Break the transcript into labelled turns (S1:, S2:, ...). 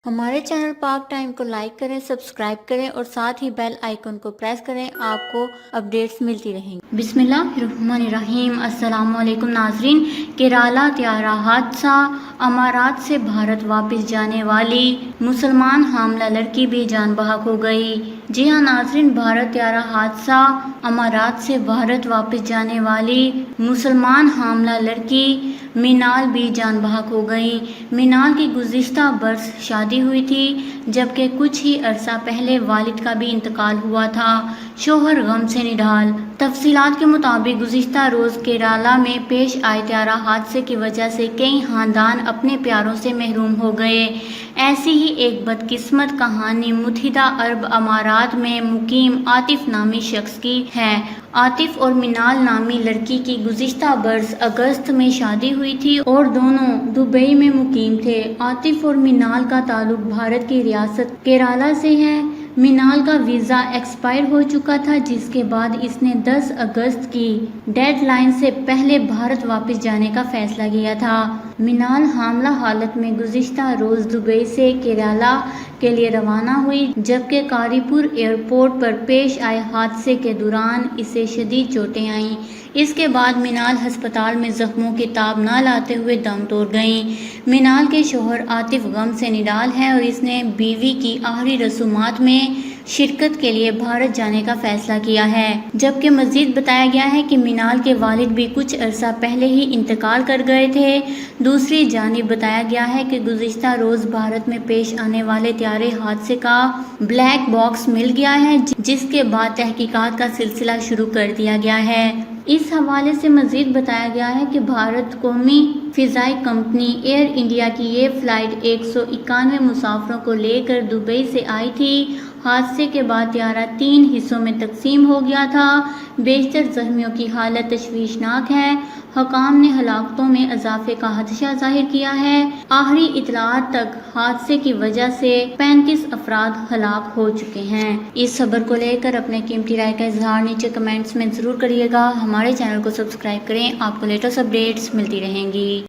S1: ہمارے چینل پاک ٹائم کو لائک کریں، سبسکرائب کریں اور ساتھ ہی بیل آئیکن کو پریس کریں، آپ کو اپڈیٹس ملتی رہیں گی۔ بسم اللہ الرحمن الرحیم۔ السلام علیکم ناظرین۔ کیرالہ طیارہ حادثہ، امارات سے بھارت واپس جانے والی مسلمان حاملہ لڑکی بھی جان بحق ہو گئی۔ جی ہاں ناظرین، بھارت طیارہ حادثہ، امارات سے بھارت واپس جانے والی مسلمان حاملہ لڑکی مینال بھی جان بحق ہو گئی۔ مینال کی گزشتہ برس شادی ہوئی تھی، جبکہ کچھ ہی عرصہ پہلے والد کا بھی انتقال ہوا تھا۔ شوہر غم سے نڈھال۔ تفصیلات کے مطابق گزشتہ روز کیرالہ میں پیش آئے طیارہ حادثے کی وجہ سے کئی خاندان اپنے پیاروں سے محروم ہو گئے۔ ایسی ہی ایک بدقسمت کہانی متحدہ عرب امارات میں مقیم عاطف نامی شخص کی ہے۔ عاطف اور مینال نامی لڑکی کی گزشتہ برس اگست میں شادی ہوئی تھی اور دونوں دبئی میں مقیم تھے۔ عاطف اور مینال کا تعلق بھارت کی ریاست کیرالہ سے ہے۔ مینال کا ویزا ایکسپائر ہو چکا تھا، جس کے بعد اس نے 10 اگست کی ڈیڈ لائن سے پہلے بھارت واپس جانے کا فیصلہ کیا تھا۔ مینال حاملہ حالت میں گزشتہ روز دبئی سے کیرالہ کے لیے روانہ ہوئی، جبکہ کاری پور ایئرپورٹ پر پیش آئے حادثے کے دوران اسے شدید چوٹیں آئیں۔ اس کے بعد مینال ہسپتال میں زخموں کی تاب نہ لاتے ہوئے دم توڑ گئیں۔ مینال کے شوہر عاطف غم سے نڈال ہے اور اس نے بیوی کی آخری رسومات میں شرکت کے لیے بھارت جانے کا فیصلہ کیا ہے، جبکہ مزید بتایا گیا ہے کہ مینال کے والد بھی کچھ عرصہ پہلے ہی انتقال کر گئے تھے۔ دوسری جانب بتایا گیا ہے کہ گزشتہ روز بھارت میں پیش آنے والے طیارے حادثے کا بلیک باکس مل گیا ہے، جس کے بعد تحقیقات کا سلسلہ شروع کر دیا گیا ہے۔ اس حوالے سے مزید بتایا گیا ہے کہ بھارت قومی فضائی کمپنی ایئر انڈیا کی یہ فلائٹ 191 مسافروں کو لے کر دبئی سے آئی تھی۔ حادثے کے بعد طیارہ 3 حصوں میں تقسیم ہو گیا تھا۔ بیشتر زخمیوں کی حالت تشویشناک ہے۔ حکام نے ہلاکتوں میں اضافے کا خدشہ ظاہر کیا ہے۔ آخری اطلاعات تک حادثے کی وجہ سے 35 افراد ہلاک ہو چکے ہیں۔ اس خبر کو لے کر اپنے قیمتی رائے کا اظہار نیچے کمنٹس میں ضرور کریے گا۔ ہمارے چینل کو سبسکرائب کریں، آپ کو لیٹسٹ اپڈیٹس ملتی رہیں گی۔